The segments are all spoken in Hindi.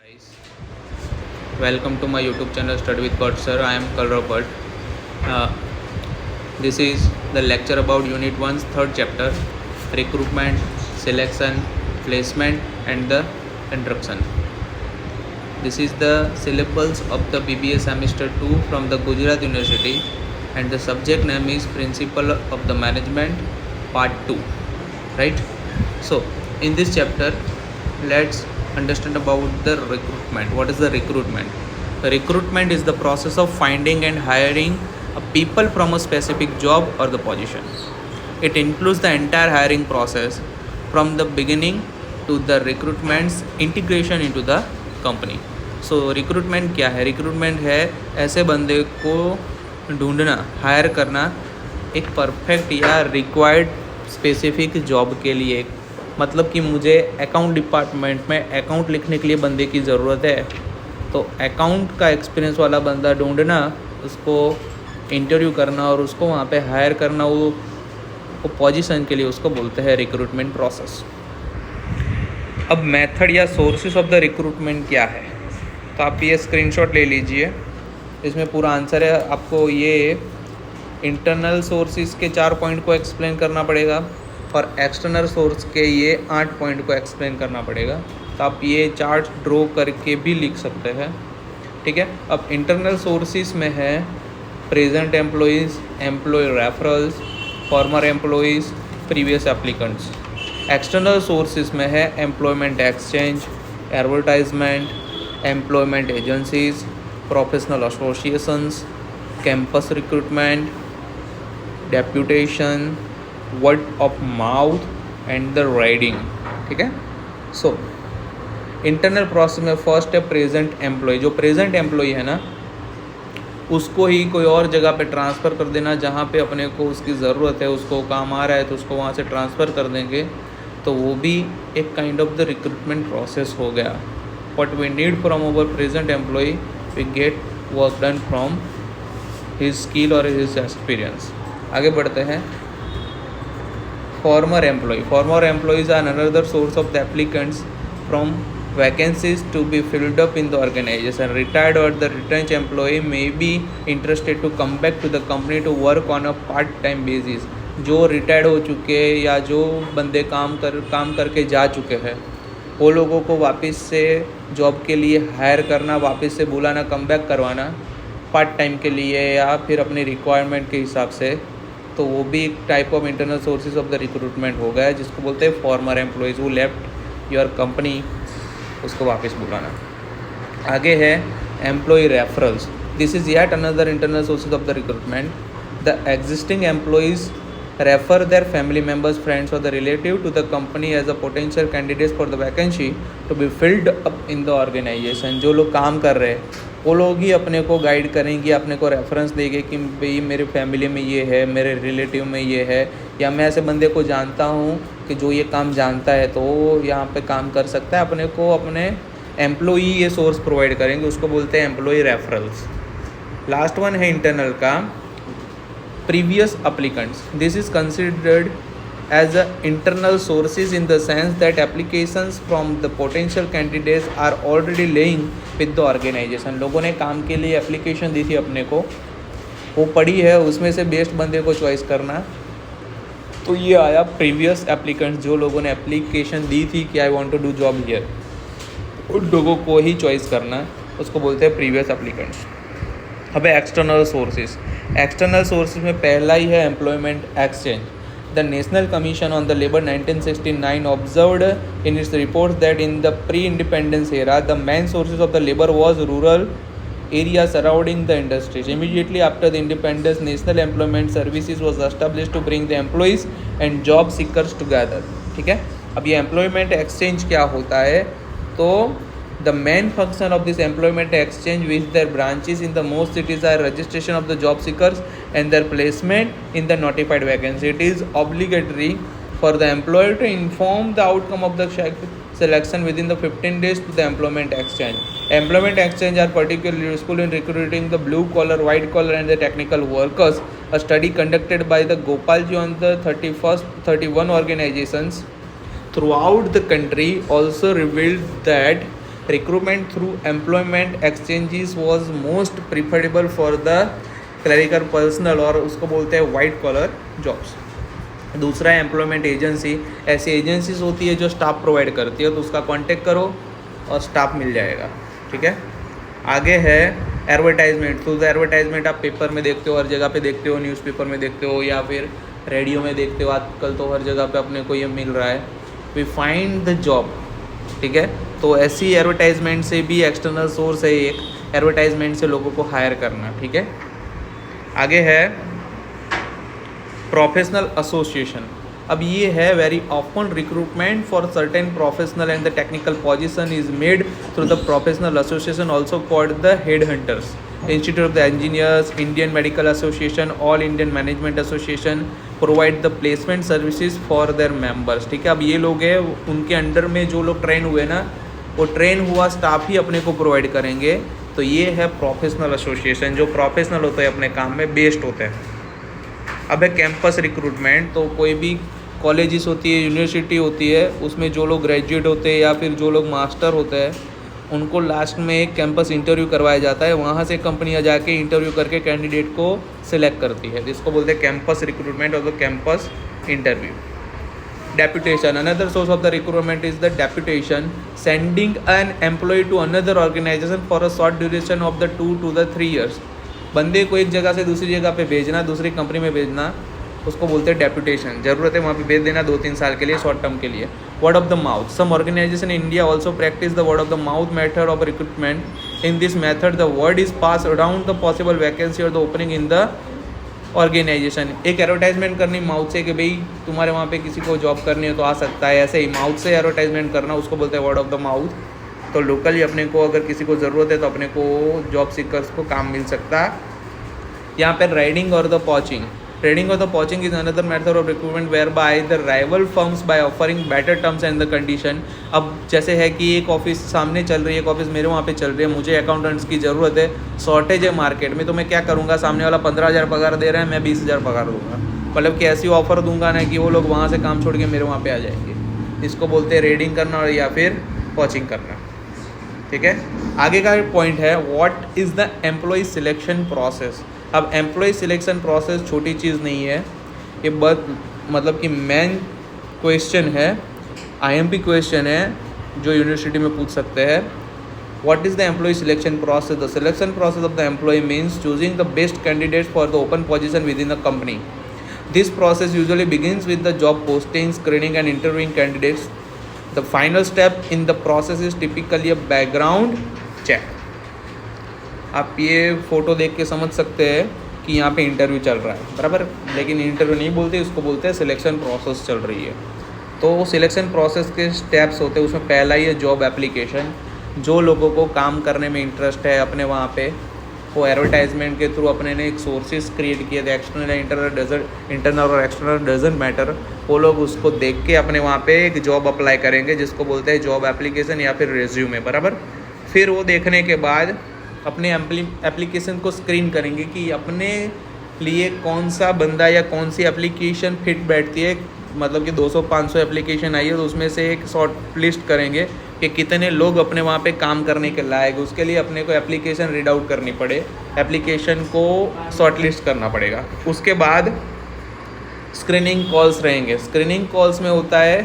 Guys, welcome to my YouTube channel Study with Bert Sir. I am Kalrav Bhatt. Uh, this is the lecture about Unit 1's third chapter, recruitment, selection, placement, and the introduction. This is the syllabus of the BBA semester 2 from the Gujarat University, and the subject name is Principle of the Management Part 2. Right? So, in this chapter, let's understand about the recruitment. What is the recruitment? The recruitment is the process of finding and hiring a people from a specific job or the position. It includes the entire hiring process from the beginning to the recruitment's integration into the company. So recruitment क्या है? रिक्रूटमेंट है ऐसे बंदे को ढूंढना, हायर करना एक परफेक्ट या रिक्वायर्ड स्पेसिफिक जॉब के लिए. मतलब कि मुझे अकाउंट डिपार्टमेंट में अकाउंट लिखने के लिए बंदे की ज़रूरत है, तो अकाउंट का एक्सपीरियंस वाला बंदा ढूंढना, उसको इंटरव्यू करना और उसको वहाँ पे हायर करना, वो पोजीशन के लिए उसको बोलते हैं रिक्रूटमेंट प्रोसेस. अब मेथड या सोर्सेस ऑफ द रिक्रूटमेंट क्या है, तो आप ये स्क्रीनशॉट ले लीजिए. इसमें पूरा आंसर है. आपको ये इंटरनल सोर्सेस के 4 पॉइंट को एक्सप्लेन करना पड़ेगा और एक्सटर्नल सोर्स के ये 8 पॉइंट को एक्सप्लेन करना पड़ेगा. तो आप ये चार्ट ड्रॉ करके भी लिख सकते हैं. ठीक है. अब इंटरनल सोर्सेस में है present employees, employ referrals, former employees, previous applicants. External sources में है employment exchange, advertisement, employment agencies, professional associations, campus recruitment, deputation, word of mouth and the raiding. ठीक है. सो इंटरनल प्रोसेस में फर्स्ट है प्रेजेंट एम्प्लॉय. जो प्रेजेंट एम्प्लॉय है ना, उसको ही कोई और जगह पे ट्रांसफ़र कर देना जहाँ पे अपने को उसकी ज़रूरत है, उसको काम आ रहा है तो उसको वहाँ से ट्रांसफ़र कर देंगे. तो वो भी एक kind of the recruitment process हो गया. What we need from our present employ, we get work done from his skill और हिज एक्सपीरियंस. आगे बढ़ते हैं. Former employ. Former employees are another source of the applicants from vacancies to be filled up in the organization. Retired or the retrenched employee may be interested to come back to the company to work on a part-time basis. जो रिटायर्ड हो चुके या जो बंदे काम करके जा चुके हैं, वो लोगों को वापस से जॉब के लिए हायर करना, वापस से बुलाना, कम बैक करवाना पार्ट टाइम के लिए या फिर अपनी रिक्वायरमेंट के हिसाब से. तो वो भी एक type of internal sources of the recruitment हो गया, जिसको बोलते हैं former employees who left your company, उसको वापस बुलाना. आगे है employee referrals. This is yet another internal sources of the recruitment. The existing employees refer their family members, friends और the relative to the company as a potential candidates for the vacancy to be filled up in the organization. जो लोग काम कर रहे हैं वो लोग ही अपने को गाइड करेंगे, अपने को रेफरेंस देंगे कि भाई मेरे फैमिली में ये है, मेरे रिलेटिव में ये है, या मैं ऐसे बंदे को जानता हूँ कि जो ये काम जानता है तो यहाँ पे काम कर सकता है. अपने को अपने एम्प्लॉई ये सोर्स प्रोवाइड करेंगे, उसको बोलते हैं एम्प्लॉई रेफरल्स. लास्ट वन है इंटरनल का previous applicants. This is considered as internal sources in the sense that applications from the potential candidates are already laying with the organization. लोगों ने काम के लिए एप्लीकेशन दी थी अपने को, वो पड़ी है, उसमें से बेस्ट बंदे को चॉइस करना. तो ये आया प्रीवियस एप्लीकेंट्स. जो लोगों ने एप्लीकेशन दी थी कि I want to do job here, उन लोगों को ही चॉइस करना, उसको बोलते हैं प्रीवियस एप्लीकेंट्स. अब एक्सटर्नल सोर्सेज. एक्सटर्नल सोर्सेज में पहला ही है employment exchange. The National Commission on the Labour 1969 observed in its reports that in the pre-independence era, the main sources of the labour was rural areas surrounding the industries. Immediately after the independence, National Employment Services was established to bring the employees and job seekers together. ठीक है. अब ये employment exchange क्या होता है? तो the main function of this employment exchange with their branches in the most cities are registration of the job seekers and their placement in the notified vacancy. It is obligatory for the employer to inform the outcome of the selection within the 15 days to the employment exchange. Employment exchange are particularly useful in recruiting the blue collar, white collar and the technical workers. A study conducted by the Gopalji on the 31 organizations throughout the country also revealed that Recruitment through employment exchanges was most preferable for the clerical personnel और उसको बोलते हैं वाइट कॉलर जॉब्स। दूसरा है एम्प्लॉयमेंट एजेंसी, ऐसी एजेंसीज होती है जो स्टाफ प्रोवाइड करती है, तो उसका कांटेक्ट करो और स्टाफ मिल जाएगा, ठीक है। आगे है एडवर्टाइजमेंट। तो एडवर्टाइजमेंट आप पेपर में देखते हो, हर जगह पे देखते हो, न्यूज़पेपर में देखते हो या फिर रेडियो में देखते हो, आजकल तो हर जगह पे अपने को ये मिल रहा है, वी फाइंड द जॉब, ठीक है। तो ऐसी एडवर्टाइजमेंट से भी एक्सटर्नल सोर्स है एक, एडवर्टाइजमेंट से लोगों को हायर करना, ठीक है। आगे है प्रोफेशनल एसोसिएशन। अब ये है very often recruitment for certain professional and the technical position is made through the professional association also called the head hunters, institute of the engineers, Indian medical association, all Indian management association provide the placement services for their members, ठीक है। अब ये लोग हैं, उनके अंडर में जो लोग ट्रेन हुए ना, वो ट्रेन हुआ स्टाफ ही अपने को प्रोवाइड करेंगे। तो ये है प्रोफेशनल एसोसिएशन, जो प्रोफेशनल होते हैं, अपने काम में बेस्ड होते हैं। अब है कैंपस रिक्रूटमेंट। तो कोई भी कॉलेजेस होती है, यूनिवर्सिटी होती है, उसमें जो लोग ग्रेजुएट होते हैं या फिर जो लोग मास्टर होते हैं, उनको लास्ट में एक कैंपस इंटरव्यू करवाया जाता है। वहाँ से कंपनियाँ जाके इंटरव्यू करके कैंडिडेट को सिलेक्ट करती है, जिसको बोलते हैं कैंपस रिक्रूटमेंट और the campus interview. Deputation, another source of the recruitment is the deputation, sending an employ to another organisation for a short duration of the 2 to 3 years। बंदे को एक जगह से दूसरी जगह पे भेजना, दूसरी कंपनी में भेजना, उसको बोलते हैं डेप्यूटेशन। ज़रूरत है वहाँ पे भेज देना 2-3 साल के लिए, शॉर्ट टर्म के लिए। Word of the mouth, some organization in India also practice the word of the mouth method of recruitment. In this method the word is pass around the possible vacancy और the opening in the organization. एक एडवर्टाइजमेंट करनी माउथ से कि भाई तुम्हारे वहाँ पे किसी को जॉब करनी है तो आ सकता है, ऐसे ही माउथ से एडवर्टाइजमेंट करना, उसको बोलते हैं वर्ड ऑफ द माउथ। तो लोकली अपने को अगर किसी को ज़रूरत है तो अपने को जॉब सीकर्स को काम मिल सकता है। यहाँ पर राइडिंग और द पॉचिंग, ट्रेडिंग और the poaching is another method of recruitment where by the rival firms by offering better terms and the condition. अब जैसे है कि एक ऑफिस सामने चल रही है, एक ऑफिस मेरे वहाँ पे चल रही है, मुझे अकाउंटेंट्स की ज़रूरत है, शॉर्टेज है मार्केट में, तो मैं क्या करूँगा, सामने वाला 15,000 पगार दे रहा है, मैं 20,000 पगार दूंगा। मतलब कि ऐसी ऑफर दूंगा ना कि वो लोग वहाँ से काम छोड़ के मेरे वहाँ पे आ जाएंगे। इसको बोलते हैं रेडिंग करना और या फिर पॉचिंग करना, ठीक है। आगे का पॉइंट है what is the employ selection process. अब एम्प्लॉय सिलेक्शन प्रोसेस छोटी चीज़ नहीं है, ये बहुत मतलब कि मेन क्वेश्चन है, IMP क्वेश्चन है जो यूनिवर्सिटी में पूछ सकते हैं। What is the employ selection process. The selection process of the employ means choosing the best candidates for the open position within the company. This process usually begins with the job posting, screening and interviewing candidates. The final step in the process is typically a background check. आप ये फ़ोटो देख के समझ सकते हैं कि यहाँ पे इंटरव्यू चल रहा है, बराबर, लेकिन इंटरव्यू नहीं बोलते, उसको बोलते हैं सिलेक्शन प्रोसेस चल रही है। तो सिलेक्शन प्रोसेस के स्टेप्स होते हैं, उसमें पहला ही है जॉब एप्लीकेशन। जो लोगों को काम करने में इंटरेस्ट है अपने वहाँ पे, वो एडवर्टाइजमेंट के थ्रू अपने ने एक सोर्सेज क्रिएट किए थे, एक्सटर्नल इंटरनल और एक्सटर्नल डजंट मैटर। वो लोग उसको देख के अपने वहाँ पे एक जॉब अप्लाई करेंगे, जिसको बोलते हैं जॉब एप्लीकेशन या फिर रेज्यूमे, बराबर। फिर वो देखने के बाद अपने एप्लीकेशन को स्क्रीन करेंगे कि अपने लिए कौन सा बंदा या कौन सी एप्लीकेशन फिट बैठती है। मतलब कि 200-500 एप्लीकेशन आई है तो उसमें से एक शॉर्ट लिस्ट करेंगे कि कितने लोग अपने वहाँ पे काम करने के लायक। उसके लिए अपने को एप्लीकेशन रीड आउट करनी पड़े, एप्लीकेशन को शॉर्ट लिस्ट करना पड़ेगा। उसके बाद स्क्रीनिंग कॉल्स रहेंगे। स्क्रीनिंग कॉल्स में होता है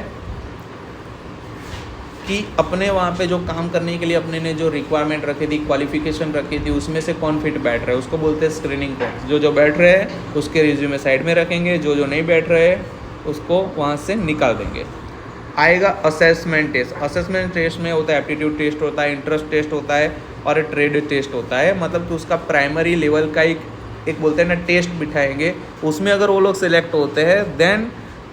कि अपने वहाँ पे जो काम करने के लिए अपने ने जो रिक्वायरमेंट रखी थी, क्वालिफिकेशन रखी थी, उसमें से कौन फिट बैठ रहा है, उसको बोलते हैं स्क्रीनिंग कॉल्स। जो बैठ रहे हैं उसके रिज्यूमे साइड में रखेंगे, जो नहीं बैठ रहे हैं उसको वहाँ से निकाल देंगे। आएगा असेसमेंट टेस्ट। असेसमेंट टेस्ट में होता है एप्टीट्यूड टेस्ट होता है, इंटरेस्ट टेस्ट होता है और ट्रेड टेस्ट होता है। मतलब कि उसका प्राइमरी लेवल का एक बोलते हैं ना टेस्ट बिठाएंगे। उसमें अगर वो लोग सिलेक्ट होते हैं then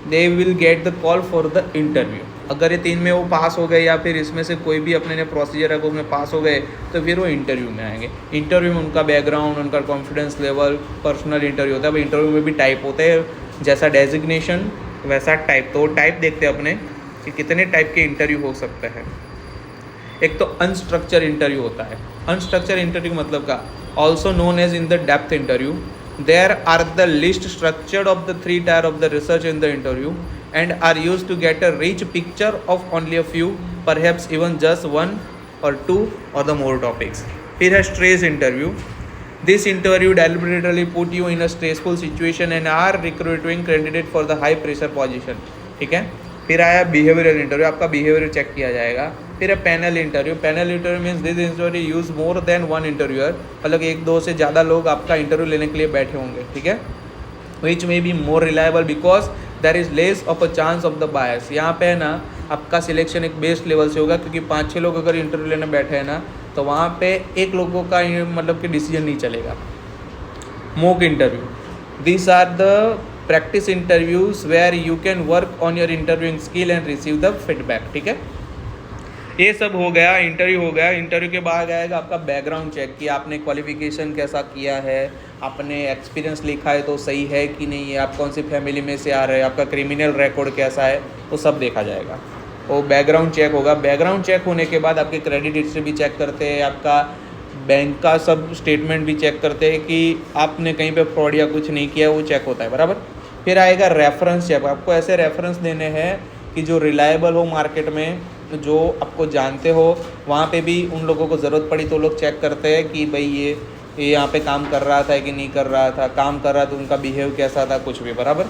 they will get the call for the interview. अगर ये 3 में वो पास हो गए या फिर इसमें से कोई भी अपने ने प्रोसीजर है उसमें पास हो गए तो फिर वो इंटरव्यू में आएंगे। इंटरव्यू में उनका बैकग्राउंड, उनका कॉन्फिडेंस लेवल, पर्सनल इंटरव्यू होता है। अब इंटरव्यू में भी टाइप होते हैं, जैसा डेजिग्नेशन वैसा टाइप। तो टाइप देखते हैं अपने कि कितने टाइप के इंटरव्यू हो सकते हैं। एक तो अनस्ट्रक्चर इंटरव्यू होता है। अनस्ट्रक्चर इंटरव्यू मतलब का also known as in the depth interview. There are the list structured of the 3 tier of the research in the interview and are used to get a rich picture of only a few, perhaps even just one or 2 or the more topics. फिर है stress interview. This interview deliberately put you in a stressful situation and are recruiting candidate for the high pressure position. ठीक है. फिर आया बिहेवियरल इंटरव्यू, आपका बिहेवियर चेक किया जाएगा. फिर है panel interview. Panel interview means this interview use more than one interviewer, मतलब 1-2 से ज़्यादा लोग आपका इंटरव्यू लेने के लिए बैठे होंगे. ठीक है. Which may be more reliable because there is less of a chance of the bias. यहाँ पे है ना आपका सिलेक्शन एक बेस्ट लेवल से होगा, क्योंकि 5-6 लोग अगर इंटरव्यू लेने बैठे हैं ना तो वहाँ पे एक लोगों का मतलब कि डिसीजन नहीं चलेगा. Mock interview. These are the practice interviews where you can work on your interviewing skill and receive the feedback. ठीक है. ये सब हो गया, इंटरव्यू हो गया. इंटरव्यू के बाद आएगा आपका बैकग्राउंड चेक कि आपने क्वालिफिकेशन कैसा किया है, आपने एक्सपीरियंस लिखा है तो सही है कि नहीं है, आप कौन सी फैमिली में से आ रहे हैं, आपका क्रिमिनल रिकॉर्ड कैसा है, वो सब देखा जाएगा. वो बैकग्राउंड चेक होगा. बैकग्राउंड चेक होने के बाद आपके क्रेडिट हिस्ट्री भी चेक करते हैं, आपका बैंक का सब स्टेटमेंट भी चेक करते हैं कि आपने कहीं पे फ्रॉड या कुछ नहीं किया, वो चेक होता है. बराबर. फिर आएगा रेफरेंस चेक. आपको ऐसे रेफरेंस देने हैं कि जो रिलायबल हो मार्केट में, जो आपको जानते हो. वहाँ पे भी उन लोगों को ज़रूरत पड़ी तो लोग चेक करते हैं कि भाई ये यहाँ पे काम कर रहा था कि नहीं कर रहा था, काम कर रहा था तो उनका बिहेव कैसा था, कुछ भी. बराबर.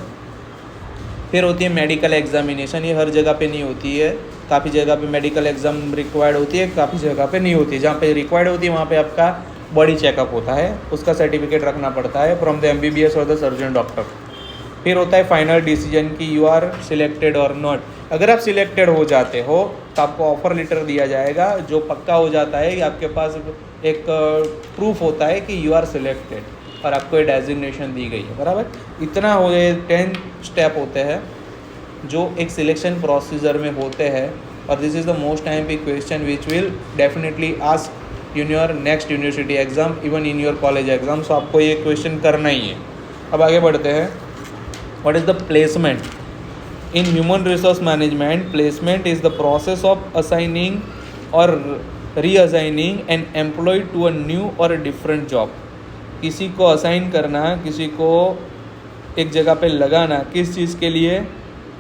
फिर होती है मेडिकल एग्जामिनेशन. ये हर जगह पे नहीं होती है, काफ़ी जगह पे मेडिकल एग्ज़ाम रिक्वायर्ड होती है, काफ़ी जगह पे नहीं होती है. जहाँ पे रिक्वायर्ड होती है वहाँ पे आपका बॉडी चेकअप होता है, उसका सर्टिफिकेट रखना पड़ता है फ्रॉम द MBBS और द सर्जन डॉक्टर. फिर होता है फाइनल डिसीजन कि यू आर सिलेक्टेड और नॉट. अगर आप सिलेक्टेड हो जाते हो तो आपको ऑफर लेटर दिया जाएगा, जो पक्का हो जाता है कि आपके पास एक प्रूफ होता है कि यू आर सिलेक्टेड और आपको ये डेजिग्नेशन दी गई है. बराबर. इतना हो गए 10 स्टेप होते हैं जो एक सिलेक्शन प्रोसीजर में होते हैं. और this is the most time पे question which will definitely ask in your next university exam, even in your college exam. So आपको ये क्वेश्चन करना ही है. अब आगे बढ़ते हैं. What is the placement? In human resource management, placement is the process of assigning or reassigning an employee to a new or a different job. किसी को असाइन करना, किसी को एक जगह पे लगाना, किस चीज़ के लिए,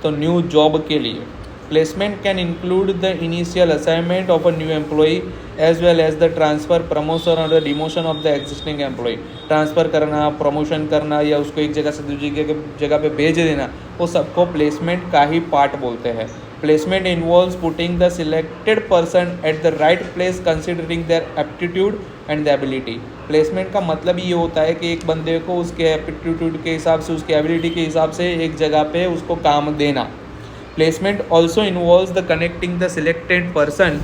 तो न्यू जॉब के लिए. Placement can include the initial assignment of a new employee as well as the transfer, promotion or the demotion of the existing employee. Transfer करना, प्रमोशन करना या उसको एक जगह से दूसरी जगह पे भेज देना, वो सबको प्लेसमेंट का ही पार्ट बोलते हैं. Placement involves putting the selected person at the right place considering there aptitude and the ability. Placement का मतलब ये होता है कि एक बंदे को उसके एप्टीट्यूड के हिसाब से, उसके एबिलिटी के हिसाब से एक जगह पे उसको काम देना. Placement also involves the connecting the selected person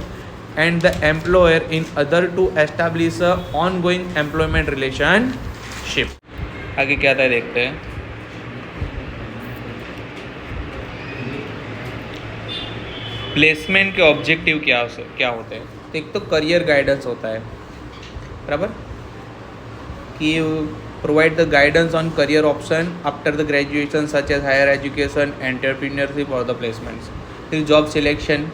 and the employer in order to establish a ongoing employment relationship. आगे क्या था देखते हैं. प्लेसमेंट के ऑब्जेक्टिव क्या होते हैं. एक तो करियर गाइडेंस होता है. बराबर. कि provide the guidance on career option after the graduation such as higher education, entrepreneurship or the placements. Till job selection,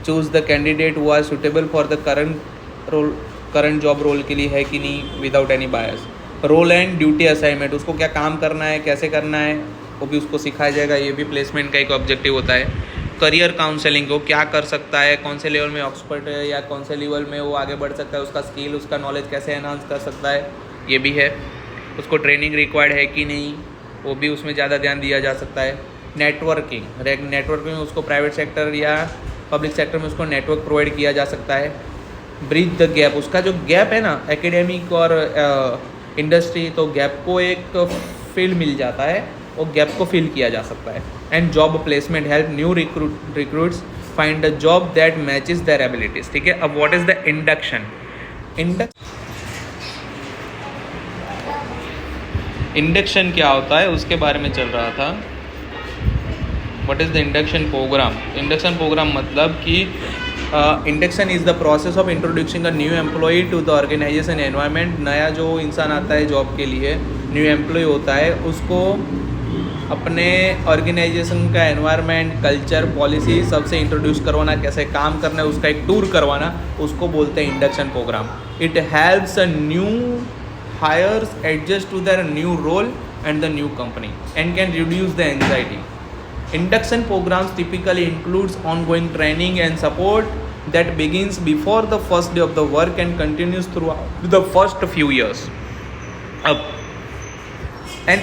choose the candidate who are suitable for the current job role के लिए है कि नहीं, without any bias. Role and duty assignment, उसको क्या काम करना है, कैसे करना है, वो भी उसको सिखाया जाएगा. ये भी प्लेसमेंट का एक ऑब्जेक्टिव होता है. करियर काउंसलिंग, वो क्या कर सकता है, कौन से लेवल में एक्सपर्ट है या कौन से लेवल में वो आगे बढ़ सकता है, उसका स्किल, उसका नॉलेज कैसे एनहांस कर सकता है, ये भी है. उसको ट्रेनिंग रिक्वायर्ड है कि नहीं, वो भी उसमें ज़्यादा ध्यान दिया जा सकता है. नेटवर्किंग में उसको प्राइवेट सेक्टर या पब्लिक सेक्टर में उसको नेटवर्क प्रोवाइड किया जा सकता है. ब्रीच द गैप, उसका जो गैप है ना एकेडमिक और इंडस्ट्री, तो गैप को एक फील्ड मिल जाता है, वो गैप को फिल किया जा सकता है. And job placement help new recruits find a job that matches their abilities. ठीक है. अब what is the induction. Induction क्या होता है उसके बारे में चल रहा था. What is the induction programme. Induction programme मतलब कि induction is the process of introducing a new employee to the organisation environment. नया जो इंसान आता है जॉब के लिए, न्यू एम्प्लॉय होता है, उसको अपने ऑर्गेनाइजेशन का एनवायरनमेंट, कल्चर, पॉलिसी सबसे इंट्रोड्यूस करवाना, कैसे काम करना है उसका एक टूर करवाना, उसको बोलते हैं induction programme. It helps a new hires adjust to their new role and the new company and can reduce the anxiety. Induction programs typically includes ongoing training and support that begins before the first day of the work and continues throughout the first few years. अब एंड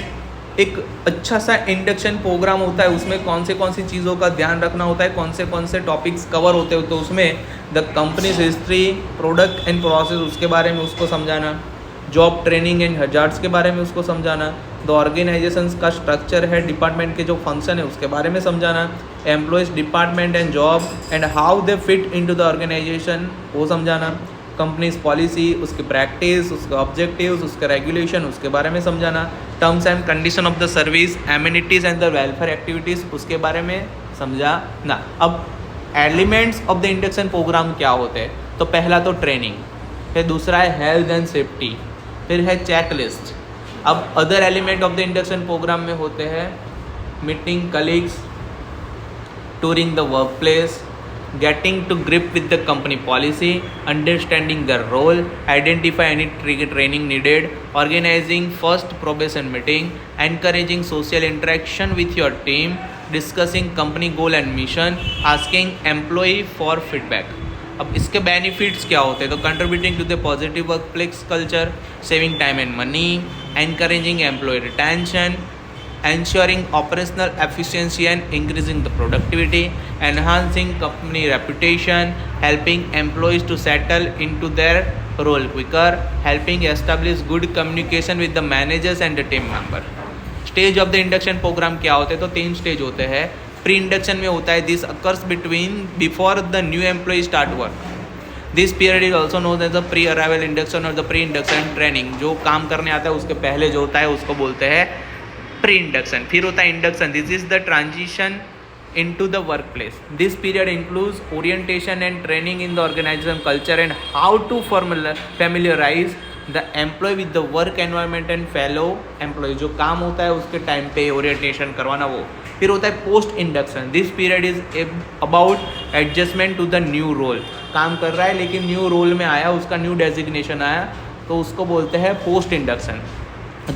एक अच्छा सा इंडक्शन प्रोग्राम होता है, उसमें कौन सी चीज़ों का ध्यान रखना होता है, कौन से टॉपिक्स कवर होते हो, तो उसमें the companies history, product and process उसके बारे में उसको समझाना, जॉब ट्रेनिंग एंड हजार्ड्स के बारे में उसको समझाना, द ऑर्गेनाइजेशंस का स्ट्रक्चर है, डिपार्टमेंट के जो फंक्शन है उसके बारे में समझाना, employees department and job and how they fit into the organisation वो समझाना, कंपनीज पॉलिसी, उसकी प्रैक्टिस, उसके ऑब्जेक्टिव्स, उसके रेगुलेशन उसके बारे में समझाना, terms and condition of the service, amenities and the welfare activities उसके बारे में समझाना। अब elements of the induction programme क्या होते हैं, तो पहला तो ट्रेनिंग, फिर दूसरा है हेल्थ एंड सेफ्टी, फिर है चेक लिस्ट। अब other element of the induction programme में होते हैं meeting colleagues, touring the work place, getting to grip with the company policy, understanding their role, identify any training needed, organizing first probation meeting, encouraging social interaction with your team, discussing company goal and mission, asking employee for feedback. अब इसके बेनिफिट्स क्या होते हैं, तो contributing to the positive work place culture, saving time and money, encouraging employee retention, ensuring operational efficiency and increasing the productivity, enhancing company reputation, helping employees to settle into their role quicker, helping establish good communication with the managers and the team member. Stage of the induction programme क्या होते हैं, तो 3 स्टेज होते हैं। प्री इंडक्शन में होता है this occurs before the new employee start work. This period is also known as the pre arrival induction और द प्री इंडक्शन ट्रेनिंग। जो काम करने आता है उसके पहले जो होता है उसको बोलते हैं प्री इंडक्शन। फिर होता है induction, this is the transition into the workplace. This period includes orientation and training in the organization culture and how to familiarize the employee with the work environment and fellow employees. जो काम होता है उसके टाइम पे ओरिएंटेशन करवाना वो। फिर होता है post induction, this period is about adjustment to the new role. काम कर रहा है लेकिन न्यू रोल में आया, उसका न्यू डेजिग्नेशन आया, तो उसको बोलते हैं post induction.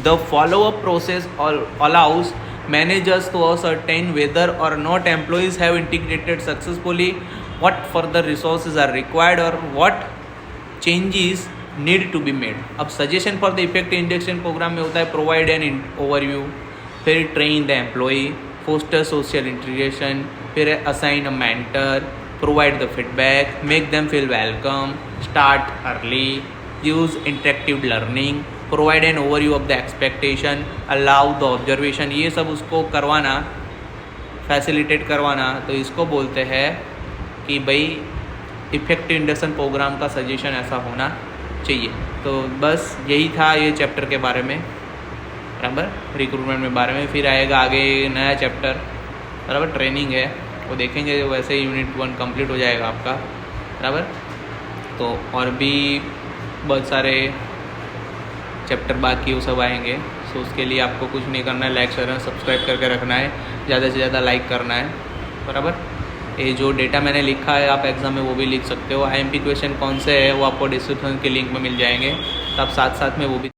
The follow-up process allows managers to ascertain whether or not employees have integrated successfully, what further resources are required or what changes need to be made. अब suggestion for the effective induction program में होता है provide an overview, फिर train the employee, foster social integration, फिर assign a mentor, provide the feedback, make them feel welcome, start early, use interactive learning, provide an overview of the expectation, allow the observation. ये सब उसको करवाना, फैसिलिटेट करवाना, तो इसको बोलते हैं कि भाई इफेक्टिव इंडक्शन प्रोग्राम का सजेशन ऐसा होना चाहिए। तो बस यही था ये चैप्टर के बारे में, बराबर, रिक्रूटमेंट में बारे में। फिर आएगा आगे नया चैप्टर, बराबर, ट्रेनिंग है, वो देखेंगे। वैसे यूनिट 1 कंप्लीट हो जाएगा आपका, बराबर। तो और भी बहुत सारे चैप्टर बाकी वो सब आएंगे। सो उसके लिए आपको कुछ नहीं करना है, लाइक शेयर सब्सक्राइब करके रखना है, ज़्यादा से ज़्यादा लाइक करना है, बराबर। ये जो डेटा मैंने लिखा है आप एग्ज़ाम में वो भी लिख सकते हो। IMP क्वेश्चन कौन से है वो आपको डिस्क्रिप्शन के लिंक में मिल जाएंगे, तो आप साथ साथ में वो भी